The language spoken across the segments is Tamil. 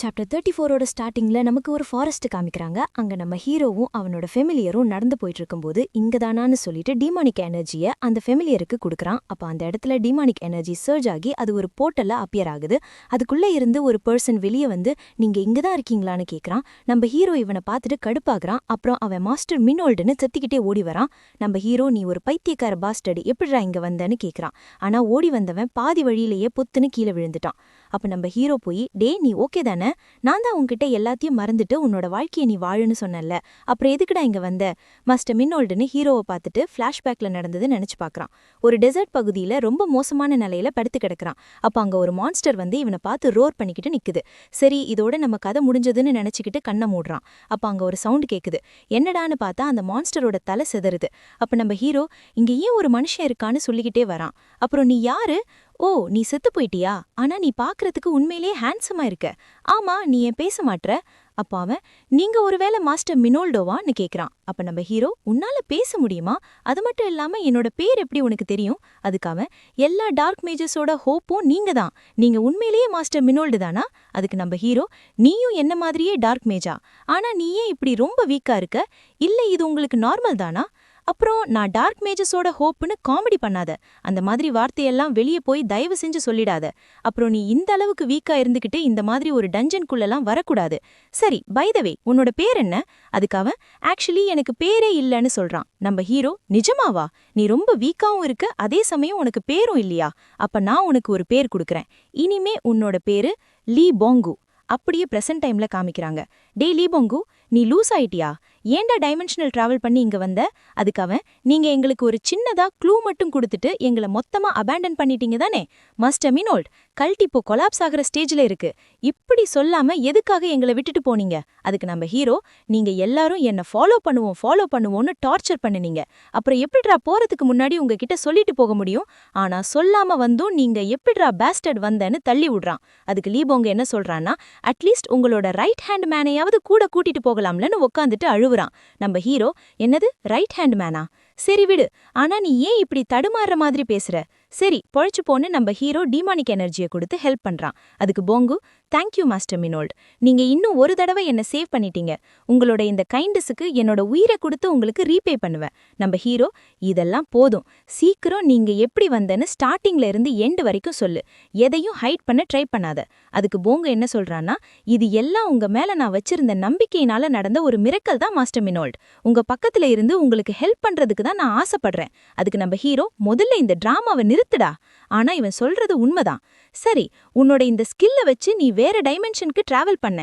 சாப்டர் 34ஓட ஸ்டார்டிங்ல நமக்கு ஒரு ஃபாரஸ்ட் காமிக்கிறாங்க. அங்க நம்ம ஹீரோவும் அவனோட ஃபெமிலியரும் நடந்து போயிட்டு இருக்கும்போது இங்கதானான்னு சொல்லிட்டு டிமானிக் எனர்ஜியை அந்த ஃபெமிலியருக்கு கொடுக்குறான். அப்ப அந்த இடத்துல டிமானிக் எனர்ஜி சர்ஜ் ஆகி அது ஒரு போர்ட்டல்ல அப்பியர் ஆகுது. அதுக்குள்ள இருந்து ஒரு பர்சன் வெளியே வந்து நீங்க இங்கதான் இருக்கீங்களான்னு கேட்கறான். நம்ம ஹீரோ இவனை பார்த்துட்டு கடுப்பாகிறான். அப்புறம் அவன் மாஸ்டர் மினோல்டுன்னு செத்திக்கிட்டே ஓடி வரான். நம்ம ஹீரோ நீ ஒரு பைத்தியக்கார பாஸ்டர்டு எப்படிடா இங்க வந்தன்னு கேட்கறான். ஆனா ஓடி வந்தவன் பாதி வழியிலேயே பொத்துன்னு கீழே விழுந்துட்டான். அப்ப நம்ம ஹீரோ போய் டே நீ ஓகே தானே, நான் தான் உன்கிட்ட எல்லாத்தையும் மறந்துட்டு உன்னோட வாழ்க்கையை நீ வாழுன்னு சொன்னல, அப்புறம் எதுக்குடா இங்க வந்த மாஸ்டர் மின்னோல்டுன்னு ஹீரோவை பார்த்துட்டு ஃபிளாஷ்பேக்ல நடந்தது நினைச்சு பார்க்கறான். ஒரு டெசர்ட் பகுதியில ரொம்ப மோசமான நிலையில படுத்து கிடக்குறான். அப்ப அங்க ஒரு மான்ஸ்டர் வந்து இவனை பார்த்து ரோர் பண்ணிக்கிட்டு நிக்குது. சரி இதோட நம்ம கதை முடிஞ்சதுன்னு நினைச்சுக்கிட்டு கண்ணை மூடுறான். அப்ப அங்க ஒரு சவுண்ட் கேக்குது. என்னடான்னு பார்த்தா அந்த மான்ஸ்டரோட தலை சிதறுது. அப்ப நம்ம ஹீரோ இங்க ஏன் ஒரு மனுஷன் இருக்கான்னு சொல்லிக்கிட்டே வரான். அப்புறம் நீ யாரு? ஓ நீ செத்து போயிட்டியா? ஆனா நீ பாக்குறதுக்கு உண்மையிலேயே ஹேண்ட்ஸமா இருக்க. ஆமா நீ ஏன் பேச மாட்ற? அப்ப அவன் நீங்க ஒருவேளை மாஸ்டர் மினோல்டோவான்னு கேக்குறான். அப்ப நம்ம ஹீரோ உன்னால பேச முடியுமா? அது மட்டும் இல்லாம என்னோட பேர் எப்படி உனக்கு தெரியும்? அதுக்கு அவன் எல்லா டார்க் மேஜர்ஸோட ஹோப்பும் நீங்க தான். நீங்க உண்மையிலேயே மாஸ்டர் மினோல்டு தானா? அதுக்கு நம்ம ஹீரோ நீயும் என்ன மாதிரியே டார்க் மேஜா, ஆனா நீ ஏன் இப்படி ரொம்ப வீக்கா இருக்க? இல்ல இது உங்களுக்கு நார்மல் தானா? அப்புறம் நான் டார்க் மேஜஸோட ஹோப்புன்னு காமெடி பண்ணாத. அந்த மாதிரி வார்த்தையெல்லாம் வெளியே போய் தயவு செஞ்சு சொல்லிடாத. அப்புறம் நீ இந்த அளவுக்கு வீக்கா இருந்துகிட்டு இந்த மாதிரி ஒரு டஞ்சனுக்குள்ளெல்லாம் வரக்கூடாது. சரி பை த வே உன்னோட பேர் என்ன? அதுக்கு அவன் ஆக்சுவலி எனக்கு பேரே இல்லைன்னு சொல்றான். நம்ம ஹீரோ நிஜமாவா? நீ ரொம்ப வீக்காவும் இருக்க, அதே சமயம் உனக்கு பேரும் இல்லையா? அப்ப நான் உனக்கு ஒரு பேர் கொடுக்குறேன். இனிமே உன்னோட பேரு லீ போங்கு. அப்படியே பிரசன்ட் டைம்ல காமிக்கிறாங்க. டே லீ போங்கு நீ லூஸ் ஆயிட்டியா? ஏன்டா டைமென்ஷனல் டிராவல் பண்ணி இங்க வந்த? அதுக்கு அவன் நீங்க எங்களுக்கு ஒரு சின்னதா க்ளூ மட்டும் கொடுத்துட்டு எங்களை மொத்தமா அபேண்டன் பண்ணிட்டீங்க தானே? மாஸ்டர் மினோல்ட் கல்ட் இப்போ கொலாப்ஸ் ஆகிற ஸ்டேஜ்ல இருக்கு. இப்படி சொல்லாம எதுக்காக எங்களை விட்டுட்டு போனீங்க? அதுக்கு நம்ம ஹீரோ நீங்க எல்லாரும் என்ன ஃபாலோ பண்ணுவோம்னு டார்ச்சர் பண்ணுனீங்க. அப்புறம் எப்படிடா போறதுக்கு முன்னாடி உங்ககிட்ட சொல்லிட்டு போக முடியும்? ஆனா சொல்லாம வந்தும் நீங்க எப்படிடா பேஸ்டர்ட் வந்தேன்னு தள்ளி விடுறான். அதுக்கு லீபோங்க என்ன சொல்றான்னா அட்லீஸ்ட் உங்களோட ரைட் ஹேண்ட் மேனையாவது கூட கூட்டிட்டு போகலாம்லன்னு உட்காந்துட்டு அழுவுறான். நம்ம ஹீரோ என்னது ரைட் ஹேண்ட் மேனா? சரி விடு, ஆனா நீ ஏன் இப்படி தடுமாறுற மாதிரி பேசுற? சரி பொழைச்சு போன்னு நம்ம ஹீரோ டிமானிக் எனர்ஜியை கொடுத்து ஹெல்ப் பண்றான். அதுக்கு போங்கு தேங்க்யூ மாஸ்டர் மினோல்ட், நீங்க இன்னும் ஒரு தடவை என்ன சேவ் பண்ணிட்டீங்க. உங்களோட இந்த கைண்டஸுக்கு என்னோட உயிரை கொடுத்து உங்களுக்கு ரீபே பண்ணுவேன். நம்ம ஹீரோ இதெல்லாம் போதும், சீக்கிரம் நீங்க எப்படி வந்தேன்னு ஸ்டார்டிங்ல இருந்து எண்டு வரைக்கும் சொல்லு. எதையும் ஹைட் பண்ண ட்ரை பண்ணாத. அதுக்கு போங்கு என்ன சொல்றான்னா இது எல்லாம் உங்க மேல நான் வச்சிருந்த நம்பிக்கையினால நடந்த ஒரு மிரக்கல் தான் மாஸ்டர் மினோல்ட். உங்க பக்கத்துல இருந்து உங்களுக்கு ஹெல்ப் பண்றதுக்கு தான் நான் ஆசைப்படுறேன். அதுக்கு நம்ம ஹீரோ முதல்ல இந்த டிராமாவை நிறுத்துடா. ஆனா இவன் சொல்றது உண்மைதான். சரி உன்னோட இந்த ஸ்கில்ல வச்சு நீ வேற டைமென்ஷனுக்கு டிராவல் பண்ண.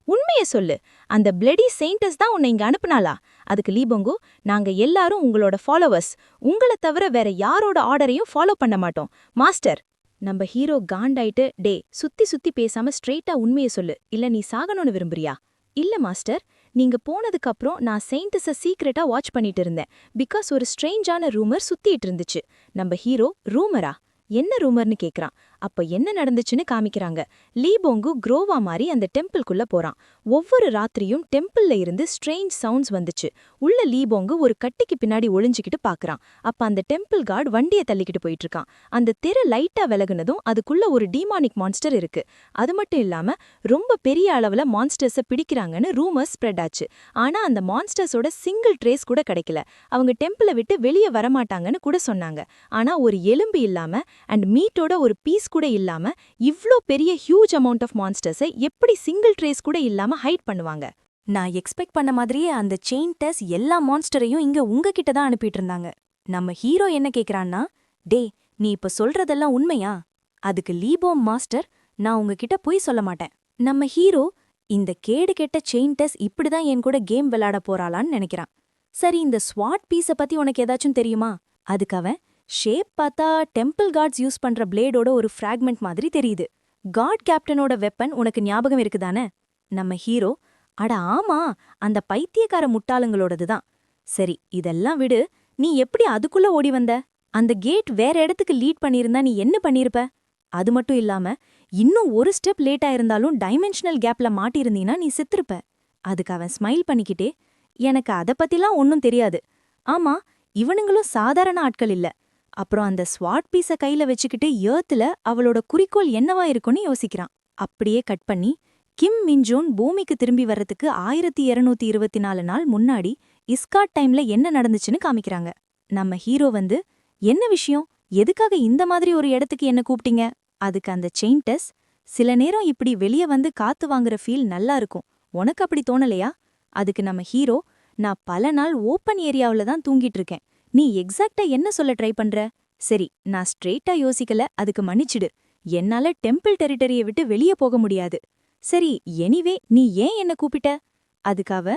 உண்மையை சொல்லு, அந்த பிளடி செயின்டஸ் தான் உன்னை இங்க அனுப்புனாளா? அதுக்கு லீபோங்கு நாங்க எல்லாரும் உங்களோட ஃபாலோவர்ஸ். உங்களை தவிர வேற யாரோட ஆர்டரையும் ஃபாலோ பண்ண மாட்டோம் மாஸ்டர். நம்ம ஹீரோ காண்டாயிட்டு டே சுத்தி சுத்தி பேசாம ஸ்ட்ரெயிட்டா உண்மையை சொல்லு, இல்ல நீ சாகணும்னு விரும்புறியா? இல்ல மாஸ்டர், நீங்க போனதுக்கு அப்புறம் நான் செயின்டஸ சீக்ரெட்டா வாட்ச் பண்ணிட்டு இருந்தேன். பிகாஸ் ஒரு ஸ்ட்ரேஞ்சான ரூமர் சுத்திட்டு இருந்துச்சு. நம்ம ஹீரோ ரூமரா? என்ன ரூமர்னு கேக்குறான். அப்ப என்ன நடந்துச்சுன்னு காமிக்கிறாங்க. லீபோங்கு குரோவா மாதிரி அந்த டெம்பிள்குள்ள போறான். ஒவ்வொரு ராத்திரியும் டெம்பிள்ல இருந்து ஸ்ட்ரேஞ்ச் சவுண்ட்ஸ் வந்துச்சு. உள்ள லீபோங்கு ஒரு கட்டிக்கு பின்னாடி ஒளிஞ்சுக்கிட்டு பாக்குறான். அப்ப அந்த டெம்பிள் கார்டு வண்டியை தள்ளிக்கிட்டு போயிட்டு இருக்கான். அந்த தெரு லைட்டா விலகுனதும் அதுக்குள்ள ஒரு டிமானிக் மான்ஸ்டர் இருக்கு. அது மட்டும் இல்லாம ரொம்ப பெரிய அளவுல மான்ஸ்டர்ஸை பிடிக்கிறாங்கன்னு ரூமர்ஸ் ஸ்ப்ரெட் ஆச்சு. ஆனா அந்த மான்ஸ்டர்ஸோட சிங்கிள் ட்ரேஸ் கூட கிடைக்கல. அவங்க டெம்பிளை விட்டு வெளியே வரமாட்டாங்கன்னு கூட சொன்னாங்க. ஆனா ஒரு எலும்பு இல்லாம அண்ட் மீட்டோட ஒரு பீஸ் கூட இல்லாம இவ்ளோ பெரிய ஹியூஜ் அமௌண்ட் ஆஃப் மான்ஸ்டர்ஸை எப்படி சிங்கிள் ட்ரேஸ் கூட இல்லாம ஹைட் பண்ணுவாங்க? நான் எக்ஸ்பெக்ட் பண்ண மாதிரியே அந்த செயின் டெஸ் எல்லா மான்ஸ்டரையும் இங்க உங்ககிட்ட தான் அனுப்பிட்டு இருந்தாங்க. நம்ம ஹீரோ என்ன கேக்குறான்னா டே நீ இப்ப சொல்றதெல்லாம் உண்மையா? அதுக்கு லீபோம் மாஸ்டர் நான் உங்ககிட்ட பொய் சொல்ல மாட்டேன். நம்ம ஹீரோ இந்த கேடு கெட்ட செயின் டெஸ் இப்படிதான் என் கூட கேம் விளையாட போறாளான்னு நினைக்கிறான். சரி இந்த ஸ்வாட் பீஸை பத்தி உனக்கு ஏதாச்சும் தெரியுமா? அதுக்கு அவன் ஷேப் பார்த்தா டெம்பிள் கார்ட்ஸ் யூஸ் பண்ற பிளேடோட ஒரு ஃப்ராக்மெண்ட் மாதிரி தெரியுது. காட் கேப்டனோட வெப்பன் உனக்கு ஞாபகம் இருக்குதானே? நம்ம ஹீரோ அட ஆமா, அந்த பைத்தியக்கார முட்டாளுங்களோடது தான். சரி இதெல்லாம் விடு, நீ எப்படி அதுக்குள்ள ஓடி வந்த? அந்த கேட் வேற இடத்துக்கு லீட் பண்ணியிருந்தா நீ என்ன பண்ணிருப்ப? அது மட்டும் இல்லாம இன்னும் ஒரு ஸ்டெப் லேட்டா இருந்தாலும் டைமென்ஷனல் கேப்ல மாட்டியிருந்தீன்னா நீ செத்துருப்ப. அதுக்கு அவன் ஸ்மைல் பண்ணிக்கிட்டே எனக்கு அத பத்திலாம் ஒன்னும் தெரியாது. ஆமா இவனுங்களும் சாதாரண ஆட்கள் இல்ல. அப்புறம் அந்த ஸ்வாட் பீஸ கையில வச்சுக்கிட்டு ஏர்த்துல அவளோட குறிக்கோள் என்னவா இருக்கும்னு யோசிக்கிறான். அப்படியே கட் பண்ணி கிம் மின்ஜூன் பூமிக்கு திரும்பி வர்றதுக்கு 1224 நாள் முன்னாடி இஸ்காட் டைம்ல என்ன நடந்துச்சுன்னு காமிக்கிறாங்க. நம்ம ஹீரோ வந்து, என்ன விஷயம், எதுக்காக இந்த மாதிரி ஒரு இடத்துக்கு என்ன கூப்பிட்டீங்க? அதுக்கு அந்த செயின் டெஸ், சில நேரம் இப்படி வெளிய வந்து காத்து வாங்குற ஃபீல் நல்லா இருக்கும், உனக்கு அப்படி தோணலையா? அதுக்கு நம்ம ஹீரோ, நான் பல நாள் ஓப்பன் ஏரியாவுல தான் தூங்கிட்டு இருக்கேன், நீ எக்ஸாக்ட்டா என்ன சொல்ல ட்ரை பண்ற? சரி, நான் ஸ்ட்ரெயிட்டா யோசிக்கல, அதுக்கு மன்னிச்சிடு. என்னால டெம்பிள் டெரிட்டரிய விட்டு வெளிய போக முடியாது. சரி, எனிவே நீ ஏன் என்ன கூப்பிட்ட? அதுக்காக,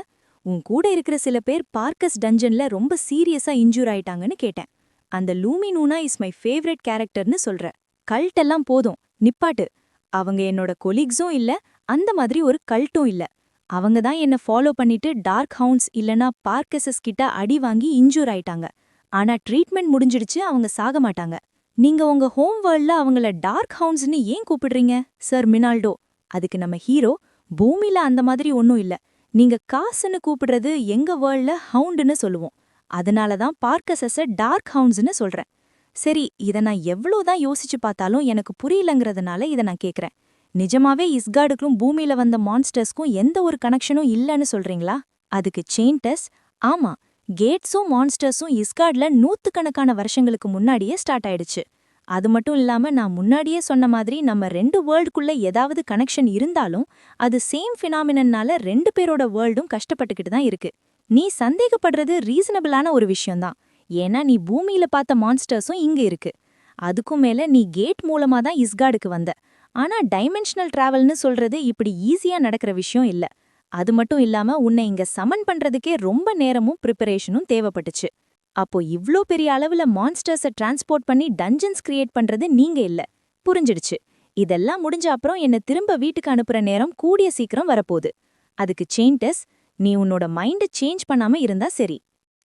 உன் கூட இருக்கிற சில பேர் பார்க்கஸ் டஞ்சன்ல ரொம்ப சீரியஸா இன்ஜூர் ஆயிட்டாங்கன்னு கேட்டேன். அந்த லூமி நூனா இஸ் மை ஃபேவரட் கேரக்டர்னு சொல்ற. கல்ட் எல்லாம் போதும், நிப்பாட்டு. அவங்க என்னோட கொலீக்ஸும் இல்ல, அந்த மாதிரி ஒரு கல்ட்டும் இல்ல. அவங்க தான் என்ன ஃபாலோ பண்ணிட்டு டார்க் ஹவுண்ட்ஸ் இல்லனா பார்க்கஸஸ் கிட்ட அடி வாங்கி இன்ஜூர் ஆயிட்டாங்க. ஆனா ட்ரீட்மெண்ட் முடிஞ்சிடுச்சு, அவங்க சாக மாட்டாங்க. நீங்க உங்க ஹோம் வேர்ல்ட்ல அவங்கள டார்க் ஹவுண்ட்ஸ்னு ஏன் கூப்பிடுறீங்க, சர் மினால்டோ? அதுக்கு நம்ம ஹீரோ, பூமியில அந்த மாதிரி ஒன்னும் இல்ல, நீங்க காசுன்னு கூப்பிடுறது எங்க வேர்ல்ட்ல ஹவுண்டுன்னு சொல்லுவோம், அதனால தான் பார்க்கஸஸ டார்க் ஹவுண்ட்ஸ்னு சொல்றேன். சரி, இத நான் எவ்வளோதான் யோசிச்சு பார்த்தாலும் எனக்கு புரியலங்கிறதுனால இத நான் கேக்குறேன். நிஜமாவே இஸ்கார்டுக்கும் பூமியில வந்த மான்ஸ்டர்ஸ்க்கும் எந்த ஒரு கனெக்ஷனும் இல்லன்னு சொல்றீங்களா? அதுக்கு செயின் டெஸ், ஆமா, கேட்ஸும் மான்ஸ்டர்ஸும் இஸ்கார்ட்ல நூத்துக்கணக்கான வருஷங்களுக்கு முன்னாடியே ஸ்டார்ட் ஆயிடுச்சு. அது மட்டும் இல்லாம நான் முன்னாடியே சொன்ன மாதிரி நம்ம ரெண்டு வேர்ல்டுக்குள்ள ஏதாவது கனெக்ஷன் இருந்தாலும் அது சேம் ஃபினாமினன்னால ரெண்டு பேரோட வேர்ல்டும் கஷ்டப்பட்டுக்கிட்டு தான் இருக்கு. நீ சந்தேகப்படுறது ரீசனபிளான ஒரு விஷயம்தான், ஏன்னா நீ பூமியில பார்த்த மான்ஸ்டர்ஸும் இங்க இருக்கு. அதுக்கும் மேல நீ கேட் மூலமா தான் இஸ்கார்டுக்கு வந்த. ஆனா டைமென்ஷனல் டிராவல்னு சொல்றது இப்படி ஈஸியா நடக்கிற விஷயம் இல்ல. அது மட்டும் இல்லாம உன்னை இங்க சமன் பண்றதுக்கே ரொம்ப நேரமும் ப்ரிப்பரேஷனும் தேவைப்பட்டுச்சு. அப்போ இவ்ளோ பெரிய அளவுல மான்ஸ்டர்ஸ டிரான்ஸ்போர்ட் பண்ணி டஞ்சன்ஸ் கிரியேட் பண்றது நீங்க இல்ல. புரிஞ்சிடுச்சு. இதெல்லாம் முடிஞ்ச அப்புறம் என்ன திரும்ப வீட்டுக்கு அனுப்புற நேரம் கூடிய சீக்கிரம் வரப்போகுது. அதுக்கு செயின் டெஸ், நீ உன்னோட மைண்ட சேஞ்ச் பண்ணாம இருந்தா சரி.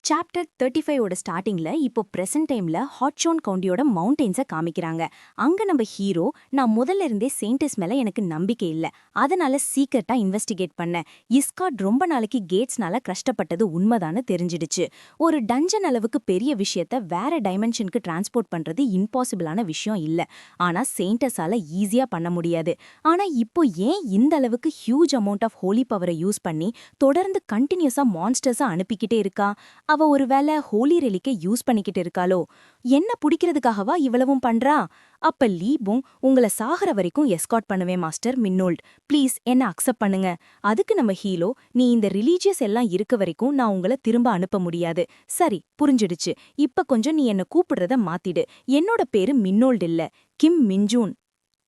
சாப்டர் 35ஓட ஸ்டார்டிங்ல இப்போ பிரசன்ட் டைம்ல ஹாட்ஷோன் கவுண்டியோட மவுண்டெயின்ஸை காமிக்கிறாங்க. அங்க நம்ம ஹீரோ, நான் முதல்ல இருந்தே செயின்டஸ் மேல எனக்கு நம்பிக்கை இல்ல, அதனால சீக்கிரட்டா இன்வெஸ்டிகேட் பண்ண. இஸ்காட் ரொம்ப நாளைக்கு கேட்ஸ்னால கஷ்டப்பட்டது உண்மைதான்னு தெரிஞ்சிடுச்சு. ஒரு டஞ்சன் அளவுக்கு பெரிய விஷயத்த வேற டைமென்ஷனுக்கு டிரான்ஸ்போர்ட் பண்றது இம்பாசிபிளான விஷயம் இல்ல. ஆனா செயின்டஸால ஈஸியா பண்ண முடியாது. ஆனா இப்போ ஏன் இந்த அளவுக்கு ஹியூஜ் அமௌண்ட் ஆஃப் ஹோலி பவரை யூஸ் பண்ணி தொடர்ந்து கண்டினியூஸா மான்ஸ்டர்ஸை அனுப்பிக்கிட்டே இருக்கா? அவ ஒருவேளை ஹோலி ரெலிக்கை யூஸ் பண்ணிக்கிட்டு இருக்காளோ? என்ன பிடிக்கிறதுக்காகவா இவ்வளவும் பண்றா? அப்ப லீபும், உங்களை சாகர வரைக்கும் எஸ்கார்ட் பண்ணுவேன் மாஸ்டர் மின்னோல்ட், ப்ளீஸ் என்ன அக்செப்ட் பண்ணுங்க. அதுக்கு நம்ம ஹீரோ, நீ இந்த ரிலீஜியஸ் எல்லாம் இருக்க வரைக்கும் நான் உங்களை திரும்ப அனுப்ப முடியாது. சரி, புரிஞ்சிடுச்சு. இப்ப கொஞ்சம் நீ என்ன கூப்பிடுறத மாத்திடு. என்னோட பேரு மின்னோல்ட் இல்ல, கிம் மின்ஜூன்.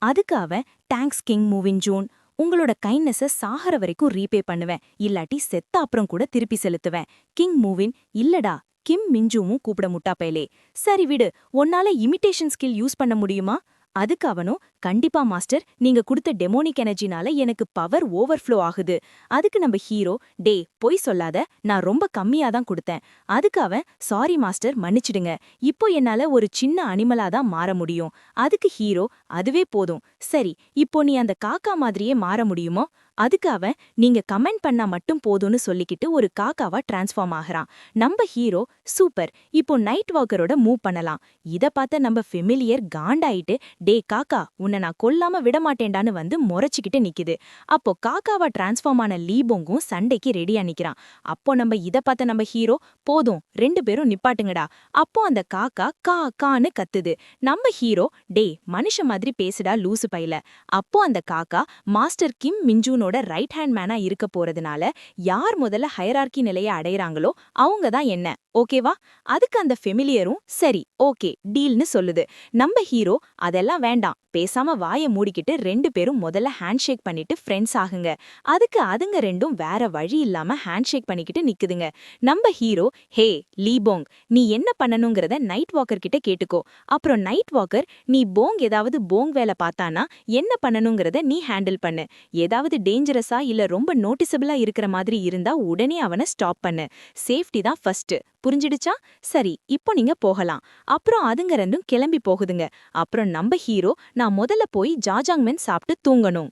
அதுக்கு அவன், தேங்க்ஸ் கிங் மூவின் ஜூன், உங்களோட கைண்ட்னஸ சாகர வரைக்கும் ரீபே பண்ணுவேன், இல்லாட்டி செத்த அப்புறம் கூட திருப்பி செலுத்துவேன். கிங் மூவின், இல்லடா, கிம் மின்ஜூவும் கூப்பிட முட்டாப்பேலே. சரி விடு, உன்னால இமிடேஷன் ஸ்கில் யூஸ் பண்ண முடியுமா? அதுக்கு அவனும், கண்டிப்பா மாஸ்டர், நீங்க கொடுத்த டெமோனிக் எனர்ஜினால எனக்கு பவர் ஓவர்ஃப்ளோ ஆகுது. அதுக்கு நம்ம ஹீரோ, டே பொய் சொல்லாத, நான் ரொம்ப கம்மியா தான் கொடுத்தேன். அதுக்கு அவன், சாரி மாஸ்டர், மன்னிச்சிடுங்க, இப்போ என்னால ஒரு சின்ன அனிமலா தான் மாற முடியும். அதுக்கு ஹீரோ, அதுவே போதும். சரி, இப்போ நீ அந்த காக்கா மாதிரியே மாற முடியுமோ? அதுக்கு அவன், நீங்க கமெண்ட் பண்ணா மட்டும் போதும்னு சொல்லிக்கிட்டு ஒரு காக்காவா டிரான்ஸ்ஃபார்ம் ஆகுறான். நம்ம ஹீரோ, சூப்பர், இப்போ நைட் வாக்கரோட மூவ் பண்ணலாம். இத பார்த்த நம்ம ஃபெமிலியர் காண்டாயிட்டு, டே காக்கா, உன்னை நான் கொல்லாம விடமாட்டேன்டான்னு வந்து முறைச்சிக்கிட்டு நிக்குது. அப்போ காக்காவா டிரான்ஸ்ஃபார்ம் ஆன லீபோங்கும் சண்டைக்கு ரெடியா நிக்கிறான். அப்போ நம்ம இத பார்த்த நம்ம ஹீரோ, போதும், ரெண்டு பேரும் நிப்பாட்டுங்கடா. அப்போ அந்த காக்கா கா கான்னு கத்துது. நம்ம ஹீரோ, டே மனுஷ மாதிரி பேசுடா லூசு பையில. அப்போ அந்த காக்கா, மாஸ்டர் கிம் மின்ஜூனோட ரைட் ஹேண்ட் மேனா இருக்க போறதுனால யார் முதல்ல ஹைரார்கி நிலையை அடையறாங்களோ அவங்க தான் என்ன, ஓகேவா? அதுக்கு அந்த ஃபெமிலியரும், சரி ஓகே டீல்னு சொல்லுது. நம்ம ஹீரோ, அதெல்லாம் வேண்டாம், பேசாம வாயை மூடிக்கிட்டு ரெண்டு பேரும் முதல்ல ஹேண்ட்ஷேக் பண்ணிட்டு ஃப்ரெண்ட்ஸ் ஆகுங்க. அதுக்கு அதுங்க ரெண்டும் வேற வழி இல்லாம ஹேண்ட்ஷேக் பண்ணிக்கிட்டு நிக்குதுங்க. நம்ம ஹீரோ, ஹே லீபோங், நீ என்ன பண்ணணுங்கிறத நைட் வாக்கர் கிட்ட கேட்டுக்கோ. அப்புறம் நைட் வாக்கர், நீ போங் ஏதாவது போங் வேலை பார்த்தானா என்ன பண்ணணுங்கிறத நீ ஹேண்டில் பண்ணு. ஏதாவது டேஞ்சரஸா இல்ல ரொம்ப நோட்டிசபிளா இருக்கிற மாதிரி இருந்தா உடனே அவனை ஸ்டாப் பண்ணு. சேஃப்டி தான் ஃபர்ஸ்ட், புரிஞ்சிடுச்சா? சரி, இப்போ நீங்க போகலாம். அப்புறம் அதுங்க ரெண்டும் கிளம்பி போகுதுங்க. அப்புறம் நம்ம ஹீரோ, நான் முதல்ல போய் ஜாஜாங்மென் சாப்பிட்டு தூங்கணும்.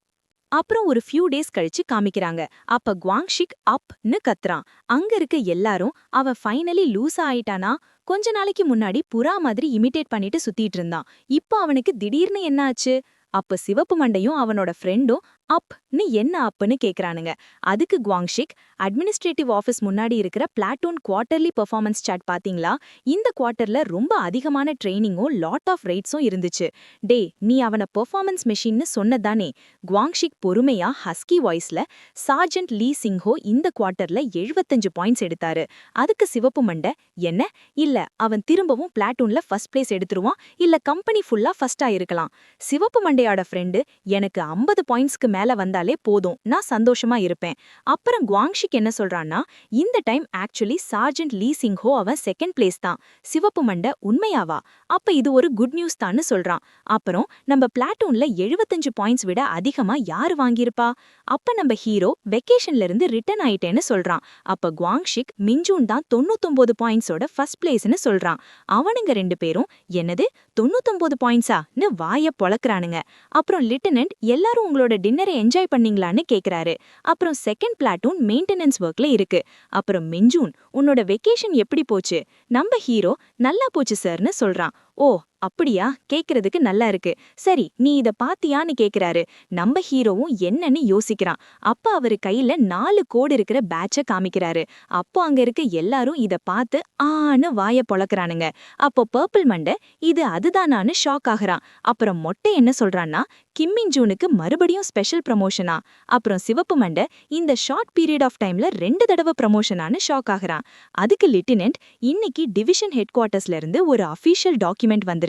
அப்புறம் ஒரு ஃபியூ டேஸ் கழிச்சு காமிக்கிறாங்க. அப்ப குவாங்ஷிக் அப்னு கத்துறான். அங்க இருக்க எல்லாரும், அவ ஃபைனலி லூசா ஆயிட்டானா? கொஞ்ச நாளைக்கு முன்னாடி புறா மாதிரி இமிடேட் பண்ணிட்டு சுத்திட்டு இருந்தான். இப்போ அவனுக்கு திடீர்னு என்ன ஆச்சு? அப்ப சிவப்பு மண்டையும் அவனோட ஃப்ரெண்டும் அப் நீ என்ன அப்புன்னு கேக்குறானுங்க. அதுக்கு குவாங்ஷிக், அட்மினிஸ்ட்ரேட்டிவ் ஆஃபீஸ் முன்னாடி இருக்கிற பிளாட்டூன் குவார்ட்டர்லி பெர்ஃபார்மன்ஸ் சார்ட் பாத்தீங்களா? இந்த குவார்ட்டர்ல ரொம்ப அதிகமான ட்ரெய்னிங்கும் லாட் ஆஃப் ரேட்ஸும் இருந்துச்சு. டே, நீ அவன பெர்ஃபார்மன்ஸ் மெஷின்னு சொன்னதானே? குவாங்ஷிக் பொறுமையா ஹஸ்கி வாய்ஸ்ல, சார்ஜென்ட் லீ சிங்ஹோ இந்த குவார்ட்டர்ல 75 பாயிண்ட்ஸ் எடுத்தாரு. அதுக்கு சிவப்பு மண்டை, என்ன? இல்ல, அவன் திரும்பவும் பிளாட்டூன்ல ஃபர்ஸ்ட் பிளேஸ் எடுத்துருவான், இல்ல கம்பெனி ஃபுல்லா ஃபர்ஸ்டா இருக்கலாம். சிவப்பு மண்டையோட ஃப்ரெண்டு, எனக்கு 50 பாயிண்ட்ஸ்க்கு மேல வந்தாலே போதும், நான் சந்தோஷமா இருப்பேன். அப்புறம் குவாங்ஷிக் என்ன சொல்றான்னா, இந்த டைம் ஆக்சுவலி சார்ஜென்ட் லீ சிங்ஹோ அவன் செகண்ட் பிளேஸ் தான். சிவப்பு மண்டை, உண்மையாவா? அப்ப இது ஒரு குட் நியூஸ் தான்னு சொல்றான். அப்புறம் நம்ம பிளாட்டூன்ல 75 பாயிண்ட்ஸ் விட அதிகமா யாரு வாங்கியிருப்பா? அப்ப நம்ம ஹீரோ வெக்கேஷன்ல இருந்து ரிட்டர்ன் ஆயிட்டேன்னு சொல்றான். அப்ப குவாங்ஷிக் மிஞ்சூன் தான் 99 பாயிண்ட்ஸோட ஃபர்ஸ்ட் பிளேஸ்னு சொல்றான். அவனுங்க ரெண்டு பேரும், என்னது 99 பாயிண்ட்ஸான்னு வாய பொளக்குறானுங்க. அப்புறம் லிeutenant, எல்லாரும் உங்களோட டின்னரை என்ஜாய் பண்ணீங்களான்னு கேக்குறாரு. அப்புறம் செகண்ட் பிளாட்டூன் மெயின்டெனன்ஸ் ஒர்க்ல இருக்கு. அப்புறம் மிஞ்சூன், உன்னோட வெக்கேஷன் எப்படி போச்சு? நம்ம ஹீரோ, நல்லா போச்சு சார்னு சொல்றான். ஓ, அப்படியா? கேக்குறதுக்கு நல்லா இருக்கு. சரி, நீ இத பாத்தியான்னு கேக்குறாரு. நம்ம ஹீரோவும் என்னன்னு யோசிக்கிறான். அப்ப அவரு கையில 4 கோடு இருக்கிற பேட்ச காமிக்கிறாரு. அப்போ அங்க இருக்க எல்லாரும் இத பார்த்து ஆன்னு வாய பொளக்குறானுங்க. அப்போ பர்பிள் மண்டை, இது அதுதானான்னு ஷாக் ஆகுறான். அப்புறம் மொட்டை என்ன சொல்றான்னா, கிம் மின் ஜூனுக்கு மறுபடியும் ஸ்பெஷல் ப்ரமோஷனா? அப்புறம் சிவப்பு மண்டை, இந்த ஷார்ட் பீரியட் ஆஃப் டைம்ல 2 தடவை ப்ரமோஷனான்னு ஷாக் ஆகுறான். அதுக்கு லிeutenant, இன்னைக்கு டிவிஷன் ஹெட் குவார்ட்டர்ஸ்ல இருந்து ஒரு அஃபீஷியல் டாக்குமெண்ட் வந்திருக்கு.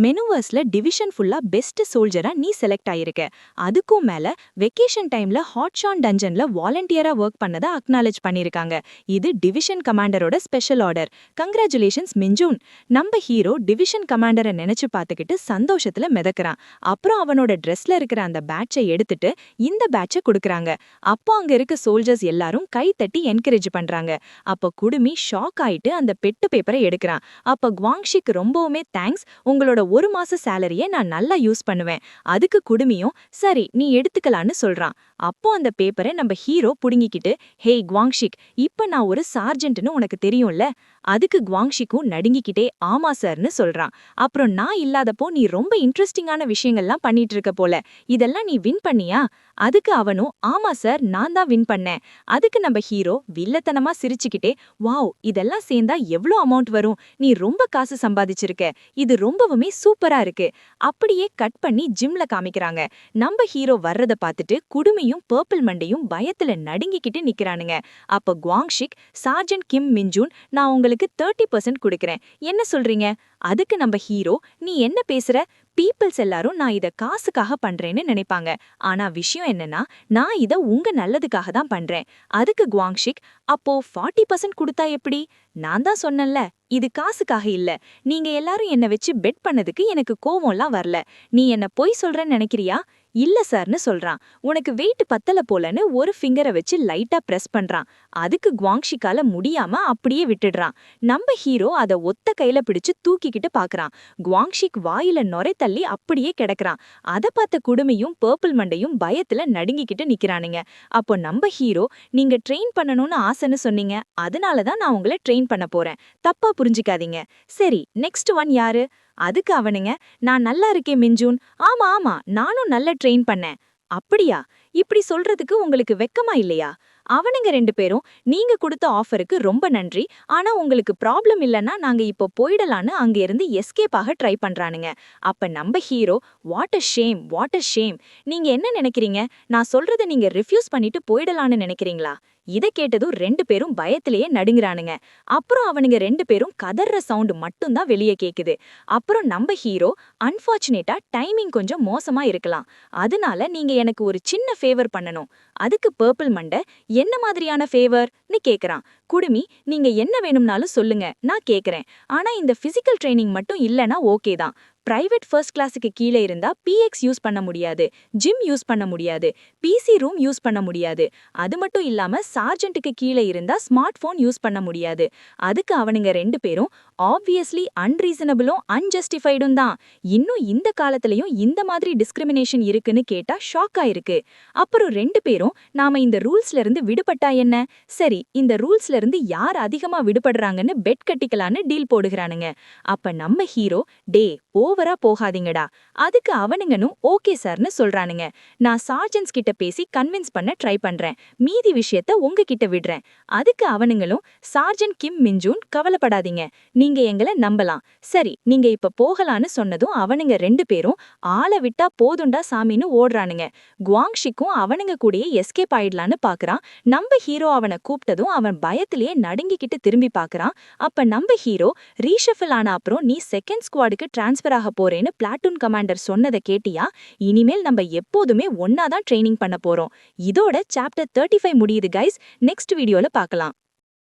மெனுவர்ஸ்ல டிவிஷன் ஃபுல்லா பெஸ்ட் சோல்ஜரா நீ செலக்ட் ஆயிருக்க. அதுக்கும் மேல வெக்கேஷன் டைம்ல ஹாட்ஷான் டஞ்சன்ல வாலண்டியரா ஒர்க் பண்ணதை அக்னாலேஜ் பண்ணிருக்காங்க. இது டிவிஷன் கமாண்டரோட ஸ்பெஷல் ஆர்டர். கங்க்ராச்சுலேஷன்ஸ் மிஞ்சூன். நம்ம ஹீரோ டிவிஷன் கமாண்டரை நினைச்சு பார்த்துக்கிட்டு சந்தோஷத்துல மிதக்குறான். அப்புறம் அவனோட ட்ரெஸ்ல இருக்கிற அந்த பேட்சை எடுத்துட்டு இந்த பேட்சை கொடுக்கறாங்க. அப்போ அங்க இருக்க சோல்ஜர்ஸ் எல்லாரும் கை தட்டி என்கரேஜ் பண்றாங்க. அப்ப குடுமி ஷாக் ஆயிட்டு அந்த பெட்டு பேப்பரை எடுக்கிறான். அப்ப குவாங்ஷிக் ரொம்பவுமே தேங்க்ஸ், உங்களோட 1 மாச சேலரியை நான் நல்லா யூஸ் பண்ணுவேன். அதுக்கு குடுமியும் சரி நீ எடுத்துக்கலான்னு சொல்றான். அப்போ அந்த பேப்பரை நம்ம ஹீரோ புடுங்கிக்கிட்டு, ஹேய் குவாங்ஷிக், இப்ப நான் ஒரு சார்ஜென்ட்னு உனக்கு தெரியும்ல? அதுக்கு குவாங்ஷிக்கும் நடுங்கிக்கிட்டே ஆமா சார்னு சொல்றான். அப்புறம் நான் இல்லாதப்போ நீ ரொம்ப இன்ட்ரெஸ்டிங்கான விஷயங்கள்லாம் பண்ணிட்டு இருக்க போல, இதெல்லாம் நீ வின் பண்ணியா? அதுக்கு அவனும் ஆமா சார், நான் தான் வின் பண்ணேன். அதுக்கு நம்ம ஹீரோ வில்லத்தனமா சிரிச்சுக்கிட்டே, வாவ், இதெல்லாம் சேர்ந்தா எவ்வளோ அமௌண்ட் வரும்? நீ ரொம்ப காசு சம்பாதிச்சிருக்க, இது ரொம்பவுமே சூப்பரா இருக்கு. அப்படியே கட் பண்ணி ஜிம்ல காமிக்கிறாங்க. நம்ம ஹீரோ வர்றத பார்த்துட்டு குடுமியும் பர்பிள் மண்டையும் பயத்துல நடுங்கிக்கிட்டு நிக்கிறானுங்க. அப்ப குவாங்ஷிக், சார்ஜென்ட் கிம் மின்ஜூன், நான் உங்களுக்கு 30% கொடுக்கறேன், என்ன சொல்றீங்க? அதுக்கு நம்ம ஹீரோ, நீ என்ன பேசுற? பீப்பிள்ஸ் எல்லாரும் நான் இத காசுக்காக பண்றேன்னு நினைப்பாங்க. ஆனா விஷயம் என்னன்னா, நான் இத உங்க நல்லதுக்காக தான் பண்றேன். அதுக்கு குவாங்ஷிக், அப்போ 40% கொடுத்தா எப்படி? நான் தான் சொன்னேன்ல, இது காசுக்காக இல்ல. நீங்க எல்லாரும் என்ன வச்சு பெட் பண்ணதுக்கு எனக்கு கோவம்லாம் வரல. நீ என்ன பொய் சொல்றேன்னு நினைக்கிறியா? இல்ல சார்னு சொல்றான். உனக்கு வெயிட் பத்தல போலன்னு ஒரு ஃபிங்கரை வச்சு லைட்டா பிரஸ் பண்றான். அதுக்கு குவாங்ஷிக்கால முடியாம அப்படியே விட்டுடுறான். நம்ம ஹீரோ அத ஒத்த கையில பிடிச்சு தூக்கிக்கிட்டு பாக்குறான். குவாங்ஷிக் வாயில நொரை தள்ளி அப்படியே கிடக்குறான். அத பார்த்த குடுமியும் பர்பிள் மண்டையும் பயத்துல நடுங்கிக்கிட்டு நிக்கிறானுங்க. அப்போ நம்ம ஹீரோ, நீங்க ட்ரெயின் பண்ணணும்னு ஆசைன்னு சொன்னீங்க, அதனாலதான் நான் உங்களை ட்ரெயின் பண்ண போறேன், தப்பா புரிஞ்சுக்காதீங்க. சரி, நெக்ஸ்ட் ஒன் யாரு? அதுக்கு அவனுங்க, நான் நல்லா இருக்கேன் மின்ஜூன். ஆமா ஆமா, நானும் நல்ல ட்ரெயின் பண்ணேன். அப்படியா? இப்படி சொல்றதுக்கு உங்களுக்கு வெக்கமா இல்லையா? அவனுங்க 2 பேரும், நீங்க கொடுத்த ஆஃபருக்கு ரொம்ப நன்றி, ஆனா உங்களுக்கு ப்ராப்ளம் இல்லைன்னா நாங்க இப்போ போயிடலான்னு அங்க இருந்து எஸ்கேப் ஆக ட்ரை பண்றானுங்க. அப்ப நம்ம hero, what a shame, what a shame. நீங்க என்ன நினைக்கிறீங்க? நான் சொல்றத நீங்க ரிஃப்யூஸ் பண்ணிட்டு போயிடலான்னு நினைக்கிறீங்களா? இத கேட்டதும் 2 பேரும் பயத்திலேயே நடுங்குறானுங்க. அப்புறம் அவனுங்க 2 பேரும் கதற சவுண்ட் மட்டும்தான் வெளியே கேக்குது. அப்புறம் நம்ம ஹீரோ, அன்பார்ச்சுனேட்டா டைமிங் கொஞ்சம் மோசமா இருக்கலாம், அதனால நீங்க எனக்கு ஒரு சின்ன ஃபேவர் பண்ணணும். அதுக்கு பர்பிள் மண்டை, என்ன மாதிரியான ஃபேவர்னு கேக்குறான். குடுமி, நீங்க என்ன வேணும்னாலும் சொல்லுங்க, நான் கேக்குறேன். ஆனா இந்த பிசிக்கல் ட்ரைனிங் மட்டும் இல்லனா ஓகே தான். பிரைவேட் ஃபர்ஸ்ட் கிளாஸுக்கு கீழே இருந்தா பிஎக்ஸ் யூஸ் பண்ண முடியாது, ஜிம் யூஸ் பண்ண முடியாது, பிசி ரூம் யூஸ் பண்ண முடியாது. அது மட்டும் இல்லாம சார்ஜென்ட்டுக்கு கீழே இருந்தா ஸ்மார்ட் போன் யூஸ் பண்ண முடியாது. அதுக்கு அவனுங்க 2 பேரும், ஆப்வியஸ்லி அன்ரீசனபிளும் அன்ஜஸ்டிஃபைடும் தான். இன்னும் இந்த காலத்திலயும் இந்த மாதிரி டிஸ்கிரிமினேஷன் இருக்குன்னு கேட்டா ஷாக் ஆயிருக்கு. அப்புறம் 2 பேரும், நாம இந்த ரூல்ஸ்ல இருந்து விடுபட்டா என்ன? சரி, இந்த ரூல்ஸ்ல இருந்து யார் அதிகமா விடுபடுறாங்கன்னு பெட் கட்டிக்கலான்னு டீல் போடுகிறானுங்க. அப்ப நம்ம ஹீரோ, டே, ஓவர் ஓவரா போகாதீங்கடா. அதுக்கு அவனுங்கனும் ஓகே சார்னு சொல்றானுங்க. நான் சார்ஜன்ஸ் கிட்ட பேசி கன்வின்ஸ் பண்ண ட்ரை பண்றேன். மீதி விஷயத்த உங்ககிட்ட விடுறேன். அதுக்கு அவனுங்களும் சார்ஜன் கிம் மின்ஜூன் கவலைப்படாதீங்க, நீங்க எங்கள நம்பலாம். சரி நீங்க இப்ப போகலான்னு சொன்னதும் அவனுங்க 2 பேரும் ஆள விட்டா போதுண்டா சாமின்னு ஓடுறானுங்க. குவாங்ஷிக்கும் அவனுங்க கூடயே எஸ்கேப் ஆயிடலான்னு பாக்குறான். நம்ம ஹீரோ அவனை கூப்பிட்டதும் அவன் பயத்திலேயே நடுங்கிக்கிட்டு திரும்பி பாக்குறான். அப்ப நம்ம ஹீரோ ரீஷஃபில் ஆன அப்புறம் நீ செகண்ட் ஸ்குவாடுக்கு டிரான்ஸ்ஃபர் ஆக போறேன்னு பிளாட்டூன் கமாண்டர் சொன்னதை கேட்டியா? இனிமேல் நம்ம எப்போதுமே ஒன்னாதான் ட்ரைனிங் பண்ண போறோம். இதோட சாப்டர் 35 முடியுது கைஸ். நெக்ஸ்ட் வீடியோல பார்க்கலாம்.